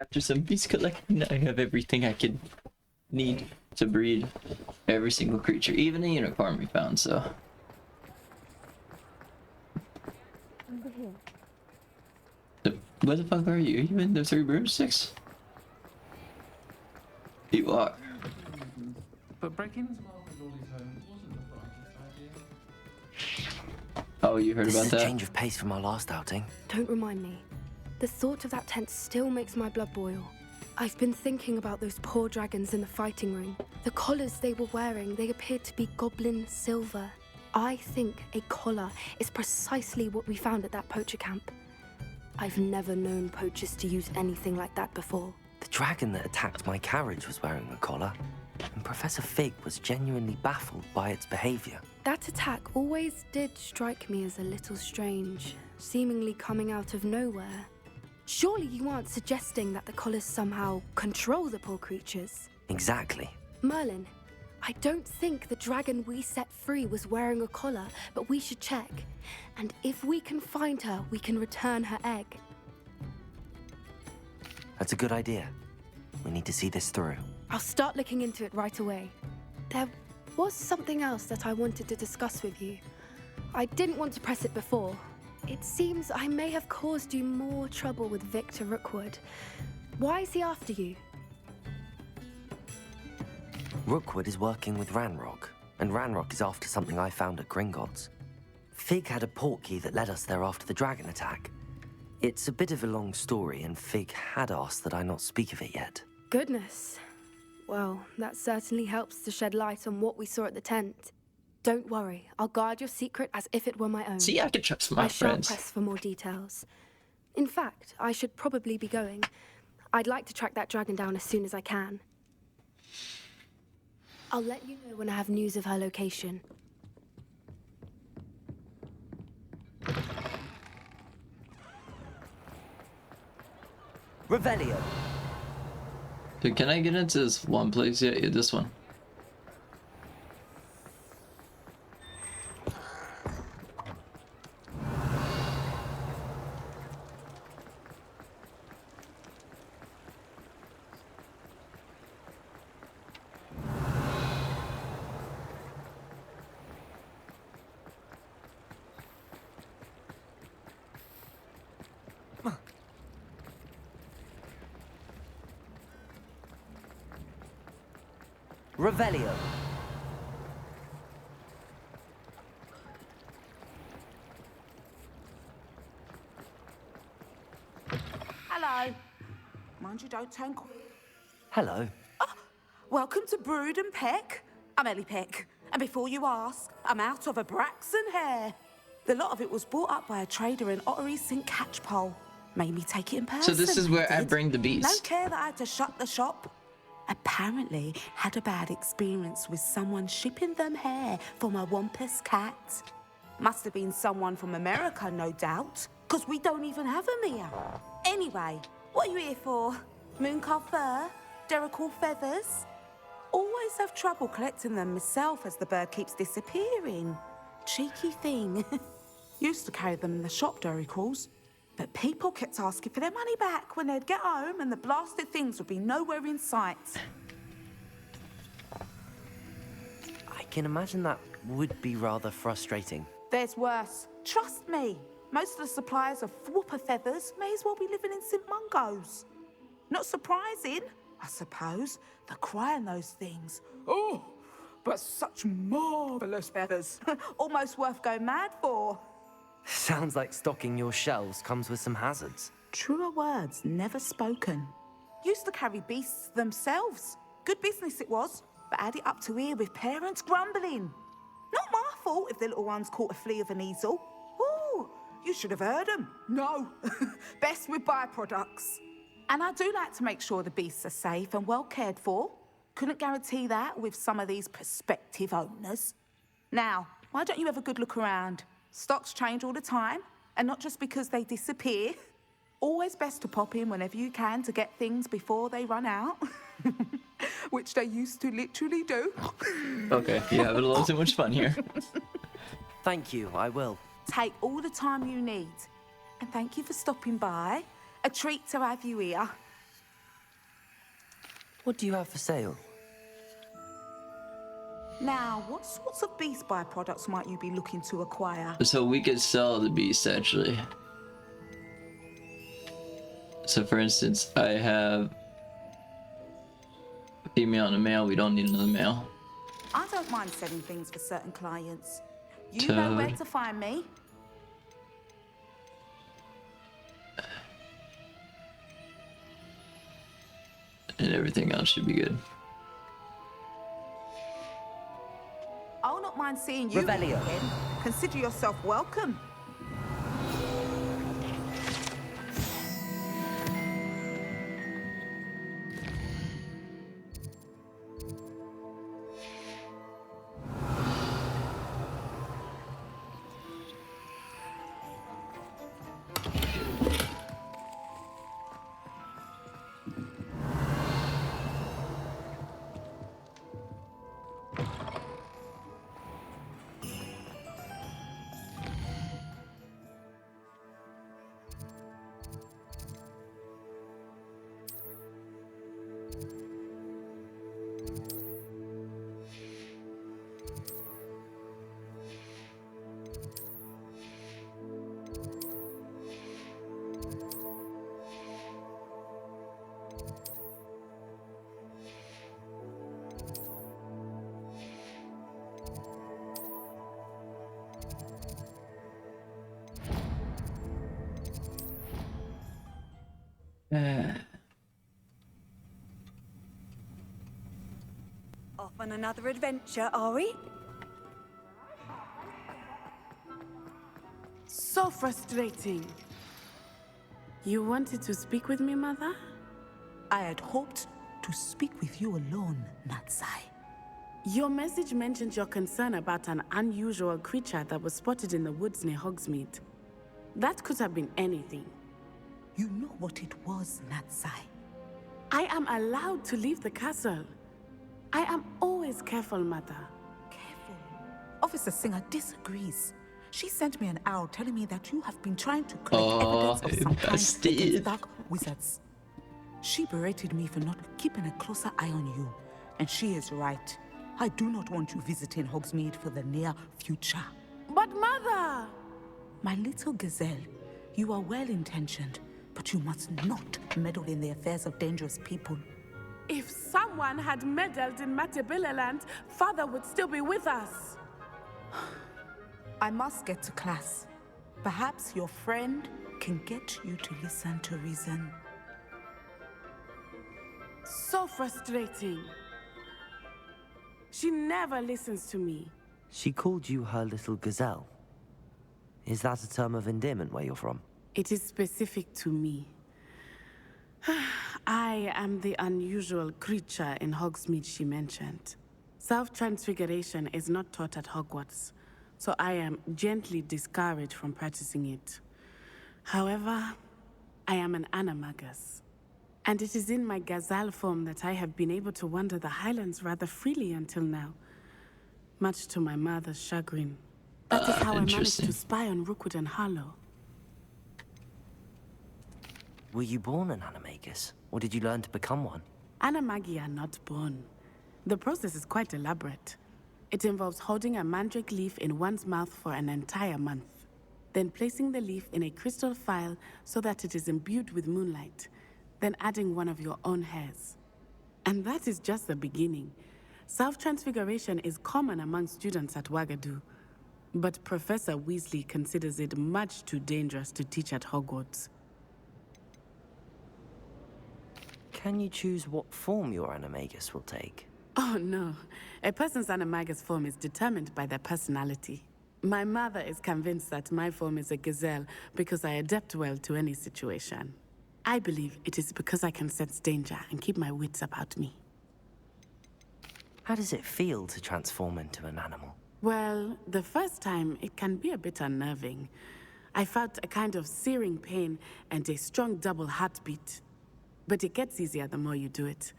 After some beast collecting, I have everything I could need to breed every single creature, even a unicorn we found, so. Over here. Where the fuck are you? Are you in the three broomsticks? You are. But breaking into Margaret Lawley's home wasn't the brightest idea. Oh, you heard This about is a that? change of pace from our last outing. Don't remind me. The thought of that tent still makes my blood boil. I've been thinking about those poor dragons in the fighting ring. The collars they were wearing, they appeared to be goblin silver. I think a collar is precisely what we found at that poacher camp. I've never known poachers to use anything like that before. The dragon that attacked my carriage was wearing a collar, and Professor Fig was genuinely baffled by its behavior. That attack always did strike me as a little strange, seemingly coming out of nowhere. Surely you aren't suggesting that the collars somehow control the poor creatures? Exactly. Merlin, I don't think the dragon we set free was wearing a collar, but we should check. And if we can find her, we can return her egg. That's a good idea. We need to see this through. I'll start looking into it right away. There was something else that I wanted to discuss with you. I didn't want to press it before. It seems I may have caused you more trouble with Victor Rookwood. Why is he after you? Rookwood is working with Ranrock, and Ranrock is after something I found at Gringotts. Fig had a portkey that led us there after the dragon attack. It's a bit of a long story, and Fig had asked that I not speak of it yet. Goodness. Well, that certainly helps to shed light on what we saw at the tent. Don't worry, I'll guard your secret as if it were my own. See, I can trust my I friends. shan't press for more details. In fact, I should probably be going. I'd like to track that dragon down as soon as I can. I'll let you know when I have news of her location. Revelio! Dude, can I get into this one place? Yeah, this one. Revelio! Hello. Mind you don't turn quick. Hello. Welcome to Brood and Peck. I'm Ellie Peck. And before you ask, I'm out of a Braxton hair. The lot of it was bought up by a trader in Ottery St. Catchpole. Made me take it in person. So this is where I did. bring the No beast. care that I had to shut the shop. Apparently had a bad experience with someone shipping them hair for my Wampus cat. Must have been someone from America, no doubt, because we don't even have them here. Anyway, what are you here for? Mooncar fur? Derrickle feathers? Always have trouble collecting them myself as the bird keeps disappearing. Cheeky thing. Used to carry them in the shop, Derrickles. But people kept asking for their money back when they'd get home and the blasted things would be nowhere in sight. I can imagine that would be rather frustrating. There's worse. Trust me. Most of the suppliers of whooper feathers may as well be living in St. Mungo's. Not surprising, I suppose. The cry in those things. Oh, but such marvellous feathers. Almost worth going mad for. Sounds like stocking your shelves comes with some hazards. Truer words never spoken. Used to carry beasts themselves. Good business it was, but had it up to here with parents grumbling. Not my fault if the little ones caught a flea of an easel. Ooh, you should have heard them. No, best with byproducts. And I do like to make sure the beasts are safe and well cared for. Couldn't guarantee that with some of these prospective owners. Now, why don't you have a good look around? Stocks change all the time, and not just because they disappear. Always best to pop in whenever you can to get things before they run out. Which they used to literally do. Okay, you're having a little too much fun here. Thank you, I will. Take all the time you need. And thank you for stopping by. A treat to have you here. What do you have for sale? Now, what sorts of beast byproducts might you be looking to acquire? So we could sell the beast actually. So for instance, I have a female and a male. We don't need another male. I don't mind selling things for certain clients. You know where to find me. And everything else should be good. I'll not mind seeing you Revelio. again. Consider yourself welcome. Off on another adventure, are we? So frustrating. You wanted to speak with me, Mother? I had hoped to speak with you alone, Natsai. Your message mentioned your concern about an unusual creature that was spotted in the woods near Hogsmeade. That could have been anything. You know what it was, Natsai. I am allowed to leave the castle. I am always careful, Mother. Careful. Officer Singer disagrees. She sent me an owl telling me that you have been trying to collect evidence of some kind against dark wizards. She berated me for not keeping a closer eye on you. And she is right. I do not want you visiting Hogsmeade for the near future. But Mother! My little gazelle, you are well-intentioned, but you must not meddle in the affairs of dangerous people. If someone had meddled in Matabeleland, Father would still be with us. I must get to class. Perhaps your friend can get you to listen to reason. So frustrating. She never listens to me. She called you her little gazelle. Is that a term of endearment where you're from? It is specific to me. I am the unusual creature in Hogsmeade she mentioned. Self-transfiguration is not taught at Hogwarts, so I am gently discouraged from practicing it. However, I am an animagus. And it is in my gazelle form that I have been able to wander the Highlands rather freely until now. Much to my mother's chagrin. That is how I managed to spy on Rookwood and Harlow. Were you born an animagus, or did you learn to become one? Animagi are not born. The process is quite elaborate. It involves holding a mandrake leaf in one's mouth for an entire month, then placing the leaf in a crystal phial so that it is imbued with moonlight, then adding one of your own hairs. And that is just the beginning. Self-transfiguration is common among students at Wagadu, but Professor Weasley considers it much too dangerous to teach at Hogwarts. Can you choose what form your animagus will take? Oh no, a person's animagus form is determined by their personality. My mother is convinced that my form is a gazelle because I adapt well to any situation. I believe it is because I can sense danger and keep my wits about me. How does it feel to transform into an animal? Well, the first time, it can be a bit unnerving. I felt a kind of searing pain and a strong double heartbeat. But it gets easier the more you do it.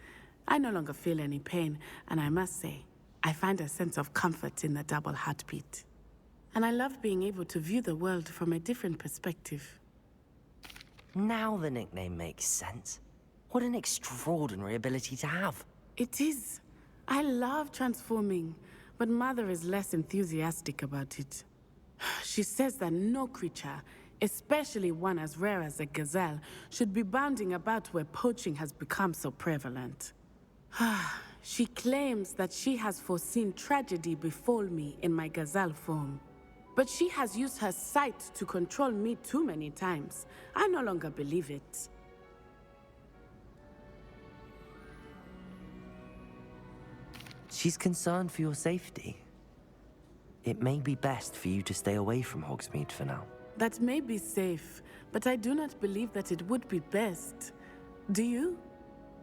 I no longer feel any pain, and I must say, I find a sense of comfort in the double heartbeat. And I love being able to view the world from a different perspective. Now the nickname makes sense. What an extraordinary ability to have. It is. I love transforming, but Mother is less enthusiastic about it. She says that no creature, especially one as rare as a gazelle, should be bounding about where poaching has become so prevalent. She claims that she has foreseen tragedy befall me in my gazelle form. But she has used her sight to control me too many times. I no longer believe it. She's concerned for your safety. It may be best for you to stay away from Hogsmeade for now. That may be safe, but I do not believe that it would be best. Do you?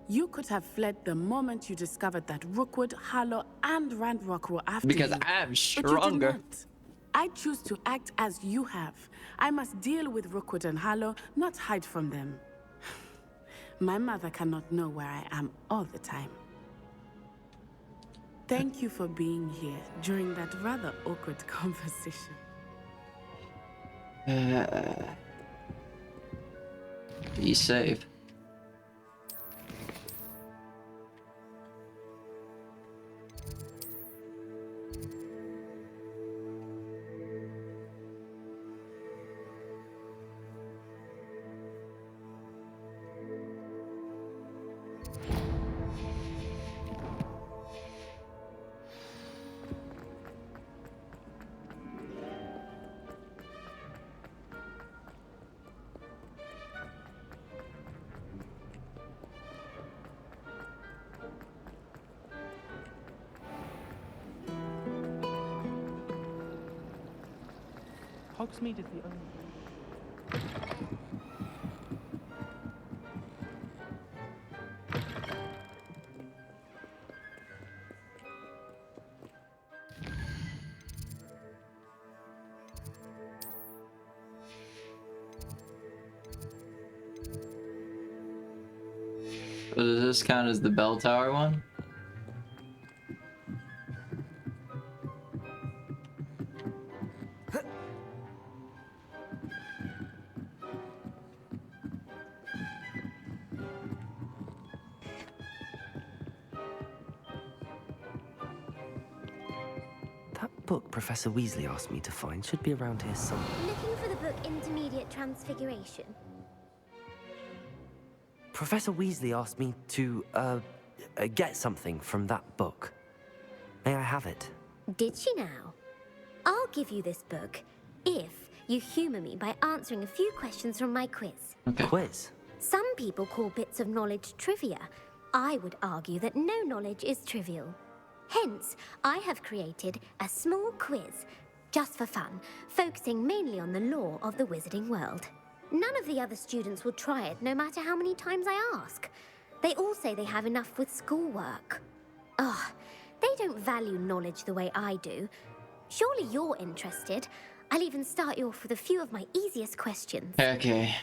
You could have fled the moment you discovered that Rookwood, Harlow, and Ranrock were after Because you. I am But stronger. you did not. I choose to act as you have. I must deal with Rookwood and Harlow, not hide from them. My mother cannot know where I am all the time. Thank you for being here during that rather awkward conversation. Be safe. Hogsmeade is the only... So does this count as the bell tower one? That book Professor Weasley asked me to find should be around here somewhere. Looking for the book Intermediate Transfiguration. Professor Weasley asked me to, get something from that book. May I have it? Did she now? I'll give you this book if you humor me by answering a few questions from my quiz. Okay. Quiz? Some people call bits of knowledge trivia. I would argue that no knowledge is trivial. Hence, I have created a small quiz, just for fun, focusing mainly on the lore of the wizarding world. None of the other students will try it, no matter how many times I ask. They all say they have enough with schoolwork. Ugh, they don't value knowledge the way I do. Surely you're interested. I'll even start you off with a few of my easiest questions. Okay.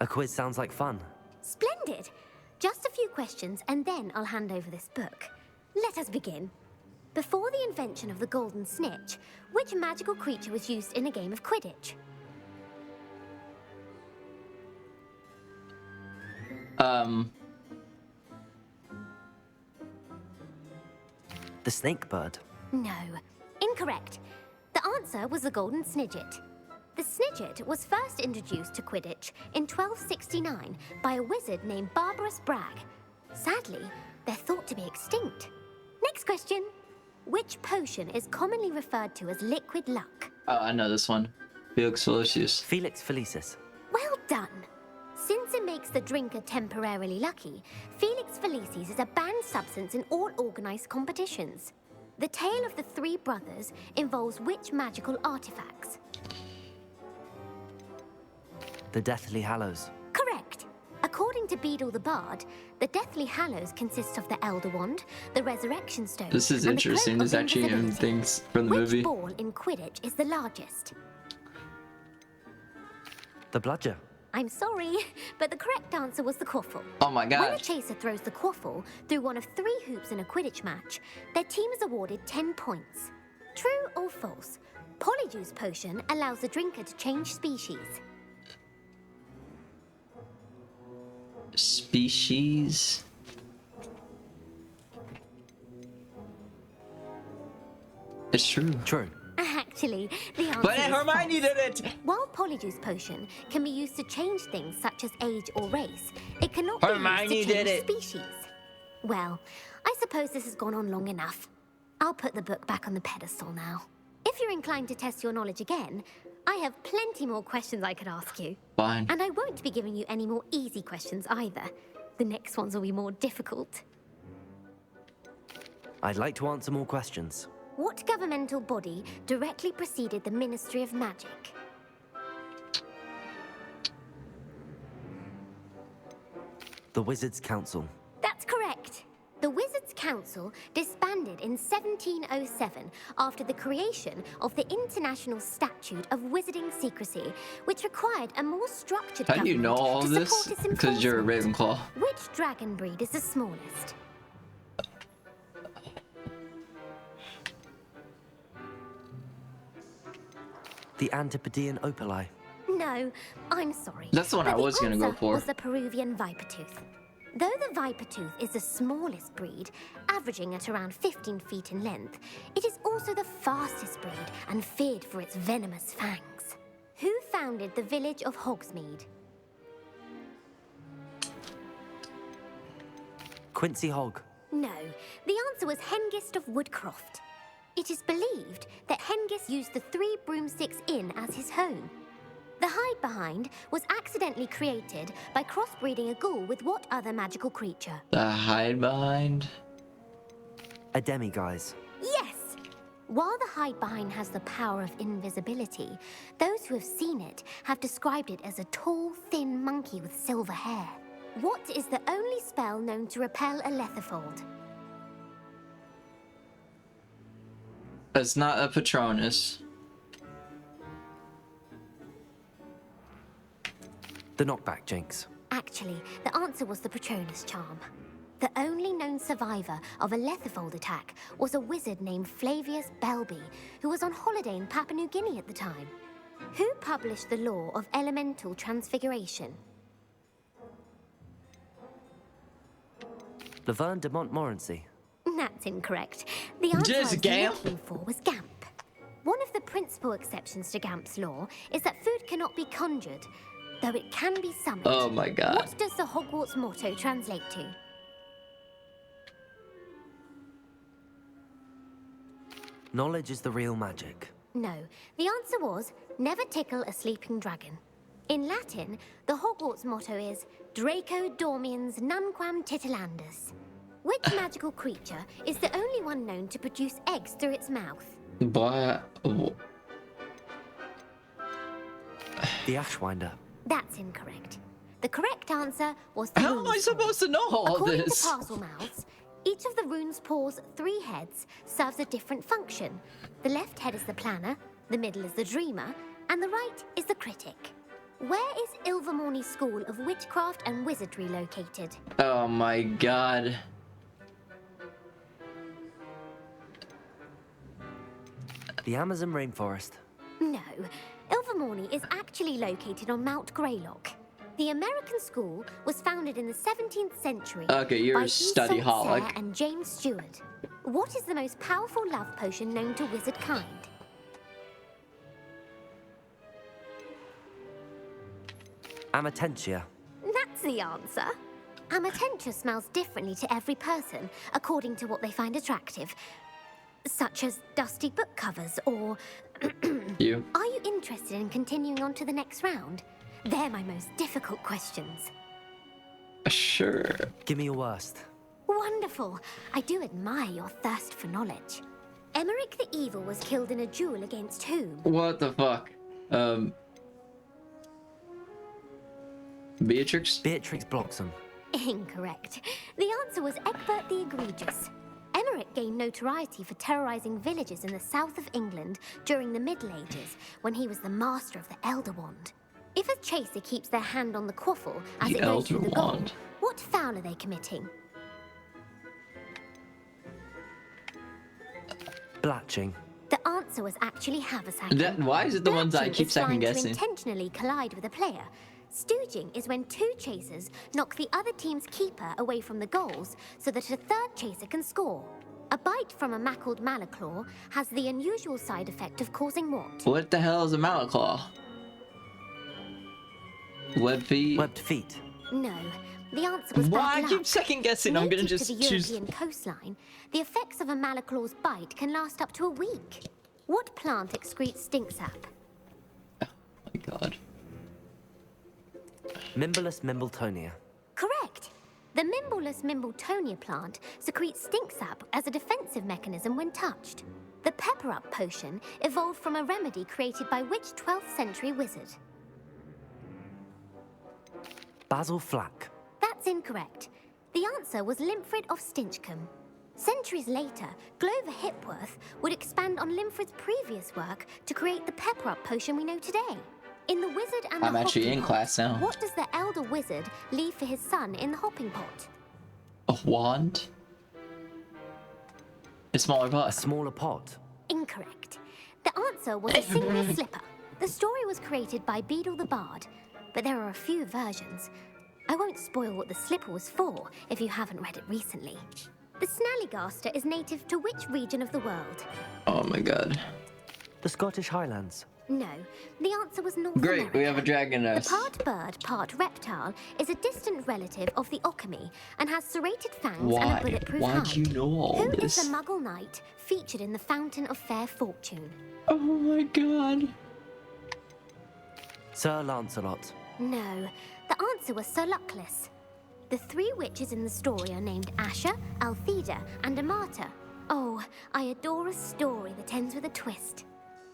A quiz sounds like fun. Splendid! Just a few questions, and then I'll hand over this book. Let us begin. Before the invention of the golden snitch, which magical creature was used in a game of Quidditch? The snake bird. No. Incorrect. The answer was the golden snidget. The snidget was first introduced to Quidditch in 1269 by a wizard named Barbarous Bragg. Sadly, they're thought to be extinct. Next question. Which potion is commonly referred to as liquid luck? Oh, I know this one. Felix Felicis. Felix Felicis. Well done. Since it makes the drinker temporarily lucky, Felix Felicis is a banned substance in all organized competitions. The tale of the three brothers involves which magical artifacts? The Deathly Hallows. Correct. According to Beedle the Bard, the Deathly Hallows consists of the Elder Wand, the Resurrection Stone, This is and the interesting. Cloak There's of actually Invisibility. things from the Which movie. ball in Quidditch is the largest? The Bludger. I'm sorry, but the correct answer was the quaffle. Oh my When a gosh. chaser throws the quaffle through one of 3 hoops in a Quidditch match, their team is awarded 10 points. True or false? Polyjuice potion allows the drinker to change species. species. It's true. True. Actually, the answer But is Hermione false. did it! While Polyjuice Potion can be used to change things such as age or race, it cannot Hermione be used to did change it. species. Well, I suppose this has gone on long enough. I'll put the book back on the pedestal now. If you're inclined to test your knowledge again, I have plenty more questions I could ask you. Fine. And I won't be giving you any more easy questions either. The next ones will be more difficult. I'd like to answer more questions. What governmental body directly preceded the Ministry of Magic? The Wizards' Council. That's correct. The Wizards' Council disbanded in 1707 after the creation of the International Statute of Wizarding Secrecy, which required a more structured How do you know all government to this? support its Because you're a enforcement. Ravenclaw. Which dragon breed is the smallest? The Antipodean Opali. No, I'm sorry. That's the one But I was gonna go answer for. was the Peruvian Vipertooth. Though the Vipertooth is the smallest breed, averaging at around 15 feet in length, it is also the fastest breed and feared for its venomous fangs. Who founded the village of Hogsmeade? Quincy Hogg. No, the answer was Hengist of Woodcroft. It is believed that Hengist used the Three Broomsticks Inn as his home. The Hide Behind was accidentally created by crossbreeding a ghoul with what other magical creature? The hide behind. A demiguise. Yes! While the Hide Behind has the power of invisibility, those who have seen it have described it as a tall, thin monkey with silver hair. What is the only spell known to repel a Lethifold? It's not a Patronus. The Knockback Jinx. Actually, the answer was the Patronus charm. The only known survivor of a Lethifold attack was a wizard named Flavius Belby, who was on holiday in Papua New Guinea at the time. Who published the law of elemental transfiguration? Laverne de Montmorency. That's incorrect. The answer I was Gamp. looking for was Gamp. One of the principal exceptions to Gamp's law is that food cannot be conjured, though it can be summoned. Oh my god. What does the Hogwarts motto translate to? Knowledge is the real magic. No, the answer was never tickle a sleeping dragon. In Latin, the Hogwarts motto is Draco Dormiens Nunquam Titilandus. Which magical creature is the only one known to produce eggs through its mouth? But The Ashwinder. That's incorrect. The correct answer was the how am I rune's supposed to know all According this? to Parselmouths, each of the rune's paws' 3 heads serves a different function. The left head is the planner, the middle is the dreamer, and the right is the critic. Where is Ilvermorny School of Witchcraft and Wizardry located? Oh my god. The Amazon rainforest. No, Ilvermorny is actually located on Mount Greylock. The American school was founded in the 17th century Okay, you're by a study Hugh St. holic. Cyr and James Stewart. What is the most powerful love potion known to wizard kind? Amatentia. That's the answer. Amatentia smells differently to every person, according to what they find attractive. Such as dusty book covers or... You. Are you interested in continuing on to the next round? They're my most difficult questions. Sure. Give me your worst. Wonderful. I do admire your thirst for knowledge. Emmerich the Evil was killed in a duel against whom? What the fuck? Beatrix? Beatrix Bloxham. Incorrect. The answer was Egbert the Egregious. Emmerich gained notoriety for terrorizing villages in the south of England during the Middle Ages, when he was the master of the Elder Wand. If a chaser keeps their hand on the quaffle as The it goes through Elder the goal, Wand. what foul are they committing? Blatching. The answer was actually haversacking. Why is it the ones I Blatching keep is trying second to guessing? intentionally collide with a player. Stooging is when two chasers knock the other team's keeper away from the goals so that a third chaser can score. A bite from a mackled malaclaw has the unusual side effect of causing what? What the hell is a malaclaw? Web feet? Webbed feet. No. The answer was Why? bad I luck. keep second guessing. I'm gonna Native just to the choose. European coastline, the effects of a malaclaw's bite can last up to a week. What plant excretes stink sap? Oh my god. Mimbolus mimbletonia. Correct. The Mimbolus mimbletonia plant secretes stink sap as a defensive mechanism when touched. The Pepper Up potion evolved from a remedy created by which 12th century wizard? Basil flack. That's incorrect. The answer was Limfrid of Stinchcombe. Centuries later, Glover Hipworth would expand on Limfrid's previous work to create the Pepper Up potion we know today. In The Wizard and I'm the actually Hopping in Pot, class now. What does the elder wizard leave for his son in the hopping pot? A wand? A smaller A pot. smaller pot. Incorrect. The answer was a single slipper. The story was created by Beadle the Bard, but there are a few versions. I won't spoil what the slipper was for if you haven't read it recently. The Snallygaster is native to which region of the world? Oh my god. The Scottish Highlands. No, the answer was North Great, America. we have a dragon The nest. part bird, part reptile is a distant relative of the Occamy and has serrated fangs and a Why? bulletproof Why hide. do you know all Who this? is the Muggle knight featured in the Fountain of Fair Fortune? Oh my god. Sir Lancelot. No, the answer was Sir Luckless. The three witches in the story are named Asher, Altheda, and Amata. Oh, I adore a story that ends with a twist.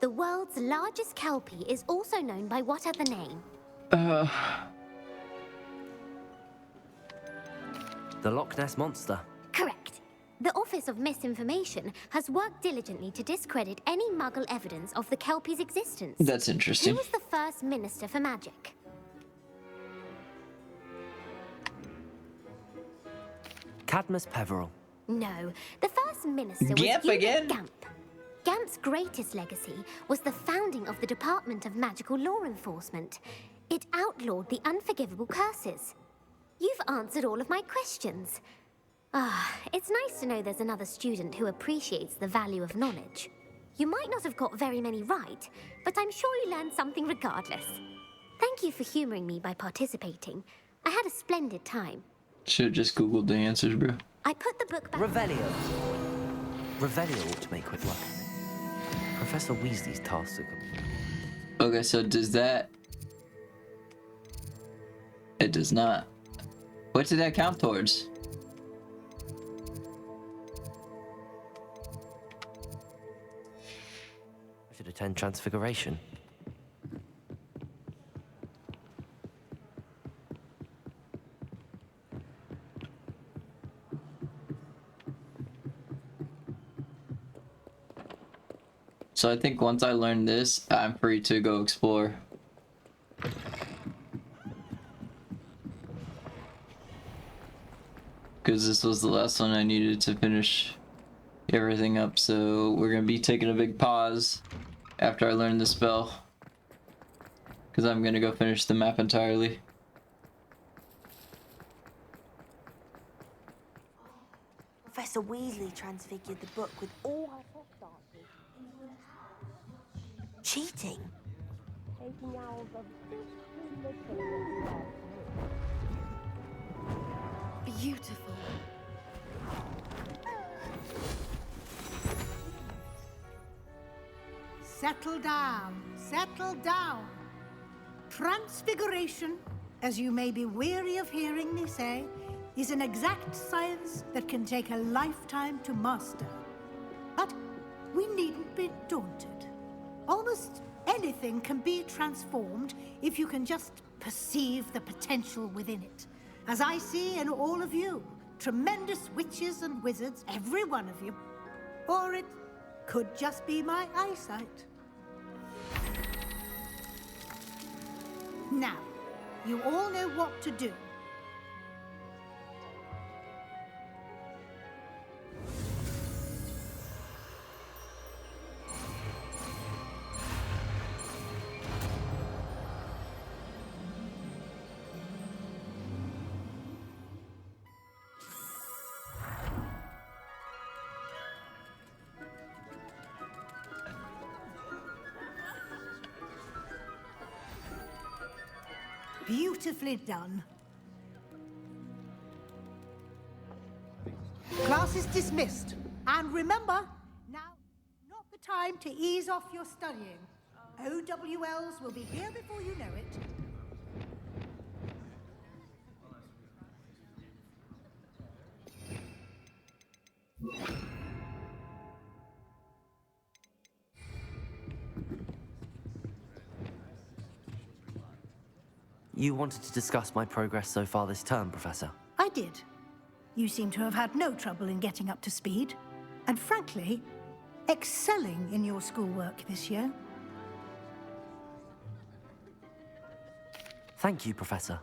The world's largest kelpie is also known by what other name? The Loch Ness Monster. Correct. The Office of Misinformation has worked diligently to discredit any Muggle evidence of the kelpie's existence. That's Who interesting. was the first Minister for Magic? Cadmus Peveril. No, the first minister was Gamp Unit again? Gamp. Gamp's greatest legacy was the founding of the Department of Magical Law Enforcement. It outlawed the unforgivable curses. You've answered all of my questions. It's nice to know there's another student who appreciates the value of knowledge. You might not have got very many right, but I'm sure you learned something regardless. Thank you for humoring me by participating. I had a splendid time. Should've just googled the answers, bro. I put the book back. Revelio. Revelio ought to make quick work. Professor Weasley's task. Okay, so does that... It does not. What did that count towards? I should attend Transfiguration. So I think once I learn this, I'm free to go explore. Because this was the last one I needed to finish everything up, so we're gonna be taking a big pause after I learn the spell. Because I'm gonna go finish the map entirely. Professor Weasley transfigured the book with all her test answers. Cheating? Beautiful. Settle down, settle down. Transfiguration, as you may be weary of hearing me say, is an exact science that can take a lifetime to master. But we needn't be daunted. Almost anything can be transformed if you can just perceive the potential within it. As I see in all of you, tremendous witches and wizards, every one of you. Or it could just be my eyesight. Now, you all know what to do. Beautifully done. Class is dismissed. And remember, now not the time to ease off your studying. OWLs will be here before you know it. You wanted to discuss my progress so far this term, Professor? I did. You seem to have had no trouble in getting up to speed. And frankly, excelling in your schoolwork this year. Thank you, Professor.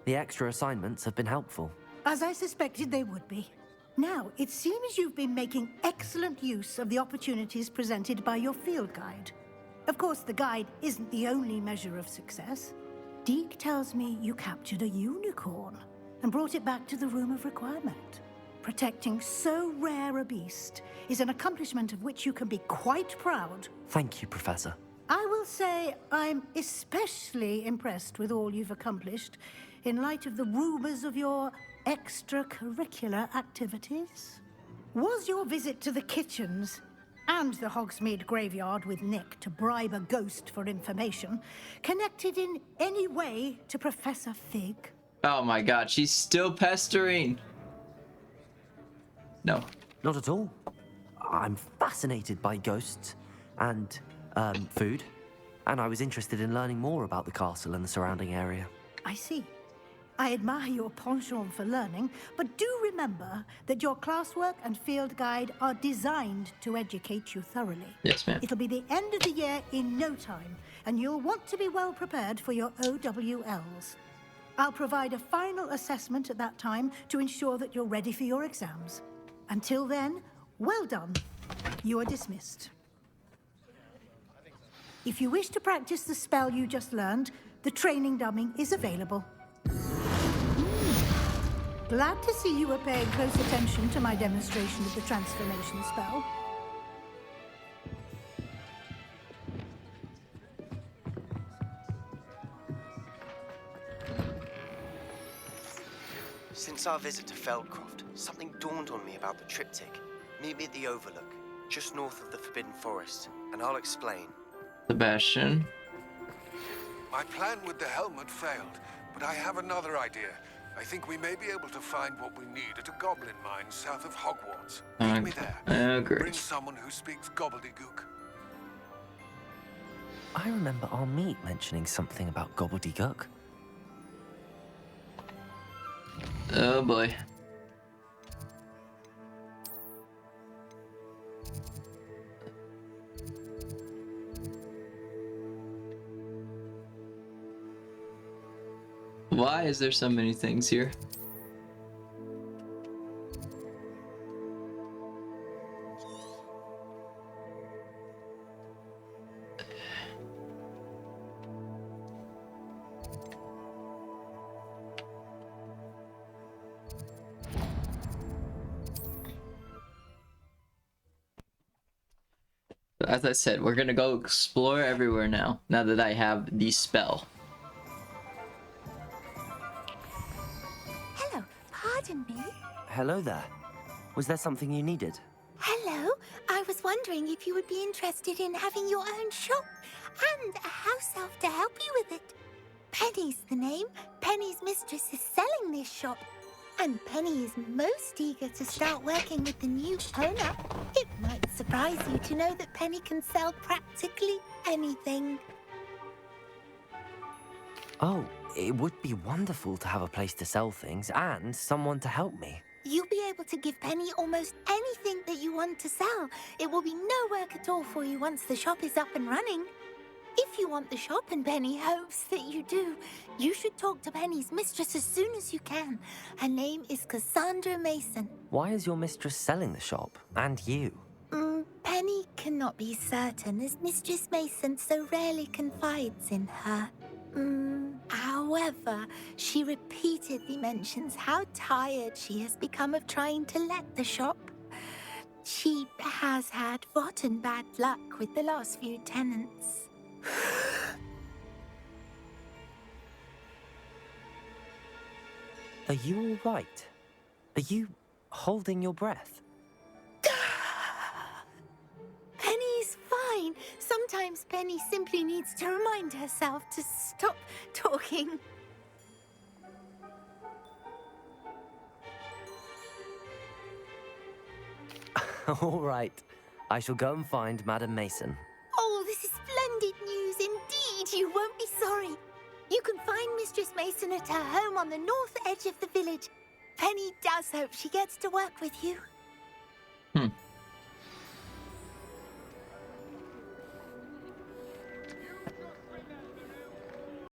The extra assignments have been helpful. As I suspected they would be. Now, it seems you've been making excellent use of the opportunities presented by your field guide. Of course, the guide isn't the only measure of success. Deke tells me you captured a unicorn and brought it back to the Room of Requirement. Protecting so rare a beast is an accomplishment of which you can be quite proud. Thank you, Professor. I will say I'm especially impressed with all you've accomplished in light of the rumors of your extracurricular activities. Was your visit to the kitchens and the Hogsmeade graveyard with Nick to bribe a ghost for information connected in any way to Professor Fig? Oh my god, she's still pestering. No. Not at all. I'm fascinated by ghosts and food, and I was interested in learning more about the castle and the surrounding area. I see. I admire your penchant for learning, but do remember that your classwork and field guide are designed to educate you thoroughly. Yes, ma'am. It'll be the end of the year in no time, and you'll want to be well prepared for your OWLs. I'll provide a final assessment at that time to ensure that you're ready for your exams. Until then, well done. You are dismissed. If you wish to practice the spell you just learned, the training dummy is available. Glad to see you were paying close attention to my demonstration of the transformation spell. Since our visit to Feldcroft, something dawned on me about the triptych. Meet me at the Overlook, just north of the Forbidden Forest, and I'll explain. Sebastian. My plan with the helmet failed, but I have another idea. I think we may be able to find what we need at a goblin mine south of Hogwarts. Meet me there. Great. Bring someone who speaks gobbledygook. I remember our meet mentioning something about gobbledygook. Oh boy. Why is there so many things here? As I said, we're gonna go explore everywhere now that I have the spell. Hello, pardon me. Hello there. Was there something you needed? Hello, I was wondering if you would be interested in having your own shop and a house elf to help you with it. Penny's the name. Penny's mistress is selling this shop. And Penny is most eager to start working with the new owner. It might surprise you to know that Penny can sell practically anything. Oh, it would be wonderful to have a place to sell things and someone to help me. You'll be able to give Penny almost anything that you want to sell. It will be no work at all for you once the shop is up and running. If you want the shop, and Penny hopes that you do, you should talk to Penny's mistress as soon as you can. Her name is Cassandra Mason. Why is your mistress selling the shop? And you? Penny cannot be certain, as Mistress Mason so rarely confides in her. However, she repeatedly mentions how tired she has become of trying to let the shop. She has had rotten bad luck with the last few tenants. Are you all right? Are you holding your breath? Penny's fine. Sometimes Penny simply needs to remind herself to stop talking. All right. I shall go and find Madam Mason. Oh, this is splendid news indeed. You won't be sorry. You can find Mistress Mason at her home on the north edge of the village. Penny does hope she gets to work with you.